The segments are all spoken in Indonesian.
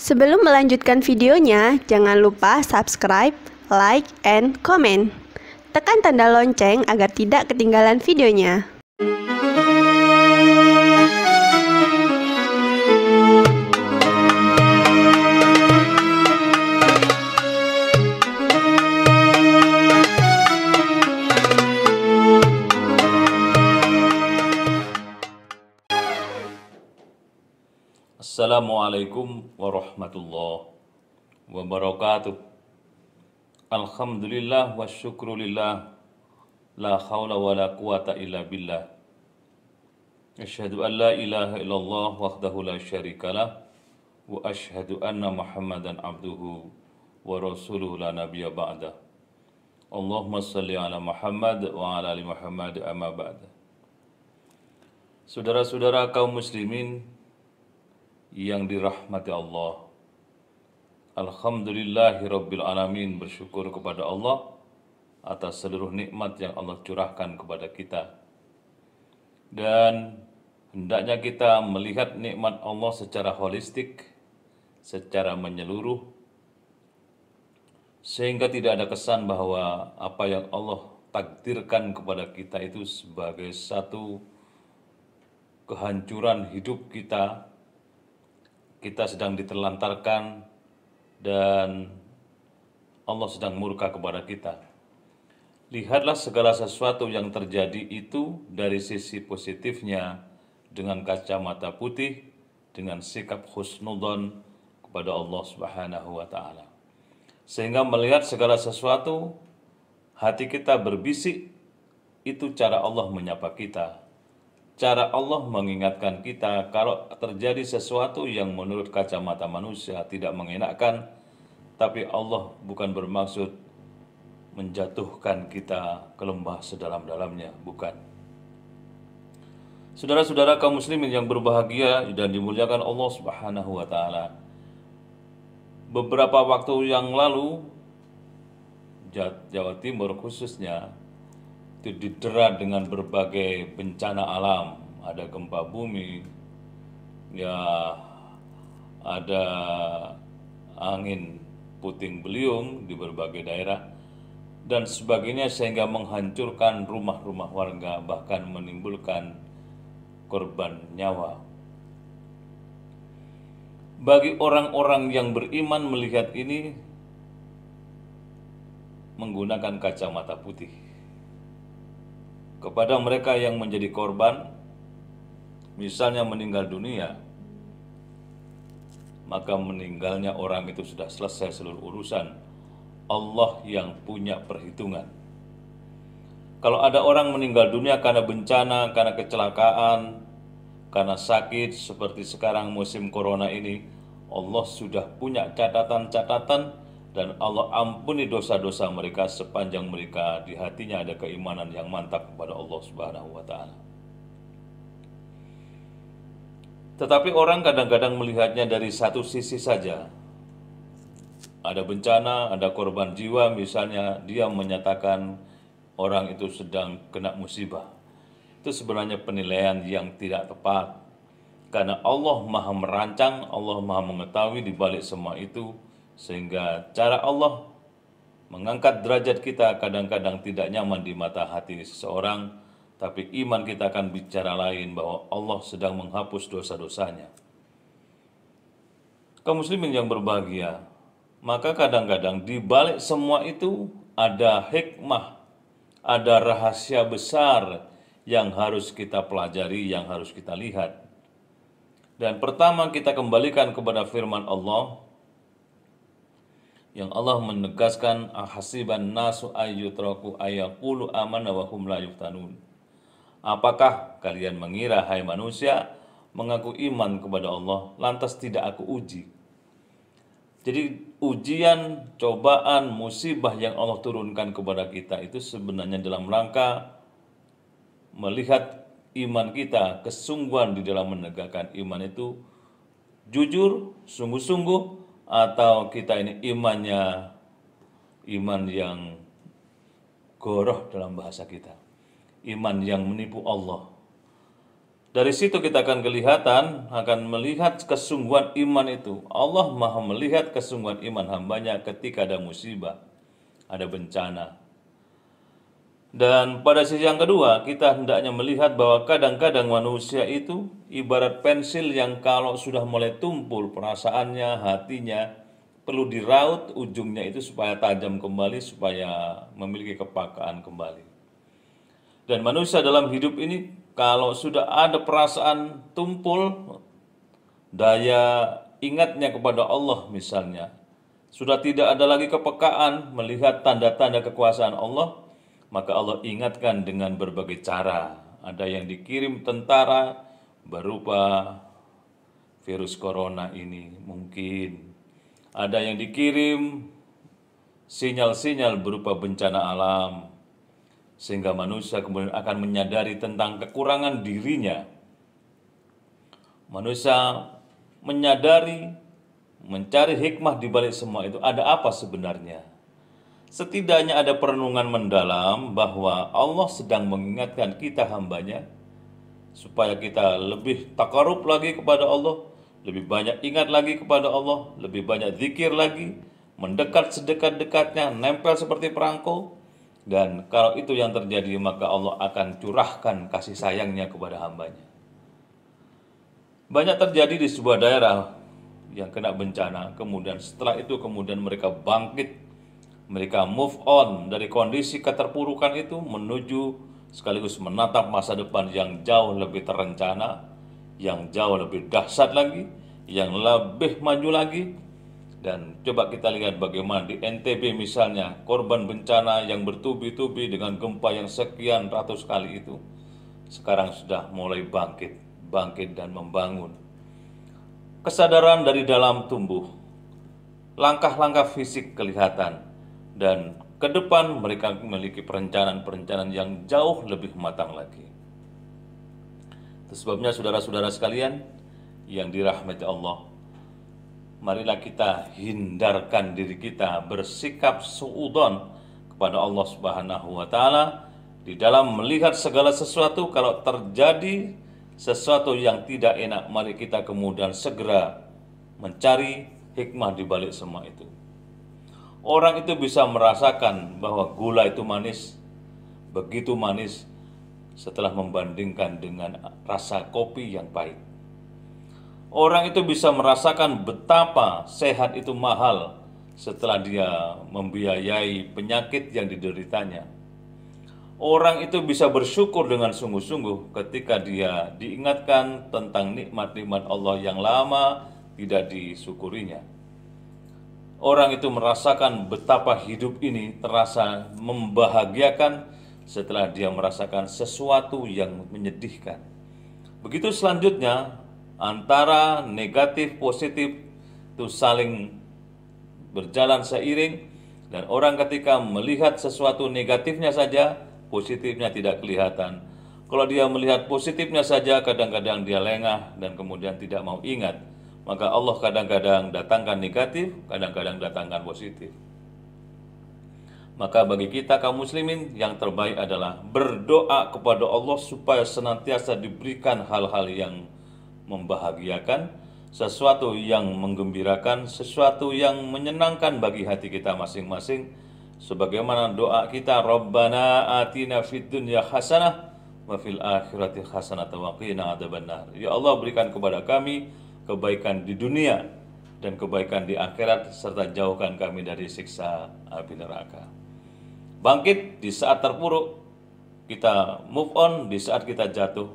Sebelum melanjutkan videonya, jangan lupa subscribe, like, and comment. Tekan tanda lonceng agar tidak ketinggalan videonya. Assalamualaikum warahmatullahi wabarakatuh. Alhamdulillah wa syukrulillah, la hawla wa la quwata illa billah. Asyhadu an la ilaha illallah wahdahu la syarikalah, wa asyhadu anna Muhammadan abduhu wa rasuluhu la nabiyya ba'dah. Allahumma salli ala Muhammad wa ala ali Muhammad amma ba'dah. Saudara-saudara kaum muslimin yang dirahmati Allah, alhamdulillahirabbil alamin, bersyukur kepada Allah atas seluruh nikmat yang Allah curahkan kepada kita. Dan hendaknya kita melihat nikmat Allah secara holistik, secara menyeluruh, sehingga tidak ada kesan bahwa apa yang Allah takdirkan kepada kita itu sebagai satu kehancuran hidup kita sedang diterlantarkan dan Allah sedang murka kepada kita. Lihatlah segala sesuatu yang terjadi itu dari sisi positifnya dengan kacamata putih, dengan sikap husnudon kepada Allah Subhanahu wa taala. Sehingga melihat segala sesuatu, hati kita berbisik, itu cara Allah menyapa kita. Cara Allah mengingatkan kita kalau terjadi sesuatu yang menurut kacamata manusia tidak mengenakan, tapi Allah bukan bermaksud menjatuhkan kita ke lembah sedalam-dalamnya, bukan. Saudara-saudara kaum muslimin yang berbahagia dan dimuliakan Allah Subhanahu wa taala. Beberapa waktu yang lalu Jawa Timur khususnya itu didera dengan berbagai bencana alam. Ada gempa bumi, ya ada angin puting beliung di berbagai daerah dan sebagainya, sehingga menghancurkan rumah-rumah warga, bahkan menimbulkan korban nyawa. Bagi orang-orang yang beriman melihat ini menggunakan kacamata putih. Kepada mereka yang menjadi korban, misalnya meninggal dunia, maka meninggalnya orang itu sudah selesai seluruh urusan. Allah yang punya perhitungan. Kalau ada orang meninggal dunia karena bencana, karena kecelakaan, karena sakit seperti sekarang musim corona ini, Allah sudah punya catatan-catatan dan Allah ampuni dosa-dosa mereka sepanjang mereka di hatinya ada keimanan yang mantap kepada Allah Subhanahu wa taala. Tetapi orang kadang-kadang melihatnya dari satu sisi saja. Ada bencana, ada korban jiwa, misalnya dia menyatakan orang itu sedang kena musibah. Itu sebenarnya penilaian yang tidak tepat. Karena Allah Maha merancang, Allah Maha mengetahui di balik semua itu, sehingga cara Allah mengangkat derajat kita kadang-kadang tidak nyaman di mata hati seseorang, tapi iman kita akan bicara lain bahwa Allah sedang menghapus dosa-dosanya. Kaum muslimin yang berbahagia, maka kadang-kadang di balik semua itu ada hikmah, ada rahasia besar yang harus kita pelajari, yang harus kita lihat. Dan pertama kita kembalikan kepada firman Allah, yang Allah menegaskan, ahasiban nasu ayyutraku ayyaqulu amanna wa hum la yuftanun. Apakah kalian mengira, hai manusia, mengaku iman kepada Allah lantas tidak aku uji? Jadi ujian, cobaan, musibah yang Allah turunkan kepada kita itu sebenarnya dalam rangka melihat iman kita, kesungguhan di dalam menegakkan iman itu jujur, sungguh-sungguh, atau kita ini imannya iman yang goroh dalam bahasa kita, iman yang menipu Allah. Dari situ kita akan melihat kesungguhan iman itu. Allah maha melihat kesungguhan iman hambanya ketika ada musibah, ada bencana. Dan pada sisi yang kedua, kita hendaknya melihat bahwa kadang-kadang manusia itu ibarat pensil yang kalau sudah mulai tumpul perasaannya, hatinya, perlu diraut ujungnya itu supaya tajam kembali, supaya memiliki kepakaan kembali. Dan manusia dalam hidup ini kalau sudah ada perasaan tumpul, daya ingatnya kepada Allah misalnya, sudah tidak ada lagi kepekaan melihat tanda-tanda kekuasaan Allah, maka Allah ingatkan dengan berbagai cara. Ada yang dikirim tentara berupa virus corona ini mungkin. Ada yang dikirim sinyal-sinyal berupa bencana alam, sehingga manusia kemudian akan menyadari tentang kekurangan dirinya. Manusia menyadari, mencari hikmah di balik semua itu, ada apa sebenarnya. Setidaknya ada perenungan mendalam bahwa Allah sedang mengingatkan kita hambanya, supaya kita lebih takarub lagi kepada Allah, lebih banyak ingat lagi kepada Allah, lebih banyak zikir lagi, mendekat sedekat-dekatnya, nempel seperti perangko. Dan kalau itu yang terjadi, maka Allah akan curahkan kasih sayangnya kepada hambanya. Banyak terjadi di sebuah daerah yang kena bencana, kemudian setelah itu kemudian mereka bangkit, mereka move on dari kondisi keterpurukan itu menuju sekaligus menatap masa depan yang jauh lebih terencana, yang jauh lebih dahsyat lagi, yang lebih maju lagi. Dan coba kita lihat bagaimana di NTB misalnya, korban bencana yang bertubi-tubi dengan gempa yang sekian ratus kali itu, sekarang sudah mulai bangkit dan membangun. Kesadaran dari dalam tumbuh, langkah-langkah fisik kelihatan, dan ke depan mereka memiliki perencanaan-perencanaan yang jauh lebih matang lagi. Itu sebabnya saudara-saudara sekalian yang dirahmati Allah, marilah kita hindarkan diri kita bersikap suudzon kepada Allah Subhanahu wa taala di dalam melihat segala sesuatu. Kalau terjadi sesuatu yang tidak enak, mari kita kemudian segera mencari hikmah di balik semua itu. Orang itu bisa merasakan bahwa gula itu manis, begitu manis setelah membandingkan dengan rasa kopi yang pahit. Orang itu bisa merasakan betapa sehat itu mahal setelah dia membiayai penyakit yang dideritanya. Orang itu bisa bersyukur dengan sungguh-sungguh ketika dia diingatkan tentang nikmat-nikmat Allah yang lama tidak disyukurinya. Orang itu merasakan betapa hidup ini terasa membahagiakan setelah dia merasakan sesuatu yang menyedihkan. Begitu selanjutnya, antara negatif positif itu saling berjalan seiring, dan orang ketika melihat sesuatu negatifnya saja, positifnya tidak kelihatan. Kalau dia melihat positifnya saja, kadang-kadang dia lengah dan kemudian tidak mau ingat. Maka Allah kadang-kadang datangkan negatif, kadang-kadang datangkan positif. Maka bagi kita kaum muslimin, yang terbaik adalah berdoa kepada Allah supaya senantiasa diberikan hal-hal yang membahagiakan, sesuatu yang menggembirakan, sesuatu yang menyenangkan bagi hati kita masing-masing. Sebagaimana doa kita, Rabbana atina fid dunya hasanah wa fil akhirati hasanah wa qina adzabannar. Ya Allah, berikan kepada kami kebaikan di dunia dan kebaikan di akhirat, serta jauhkan kami dari siksa api neraka. Bangkit di saat terpuruk, kita move on di saat kita jatuh,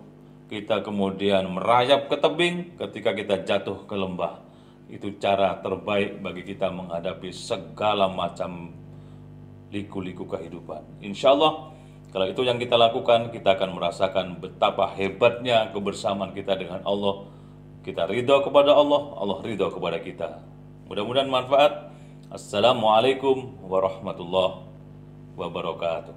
kita kemudian merayap ke tebing ketika kita jatuh ke lembah. Itu cara terbaik bagi kita menghadapi segala macam liku-liku kehidupan. Insya Allah, kalau itu yang kita lakukan, kita akan merasakan betapa hebatnya kebersamaan kita dengan Allah. Kita ridho kepada Allah, Allah ridho kepada kita. Mudah-mudahan manfaat. Assalamualaikum warahmatullahi wabarakatuh.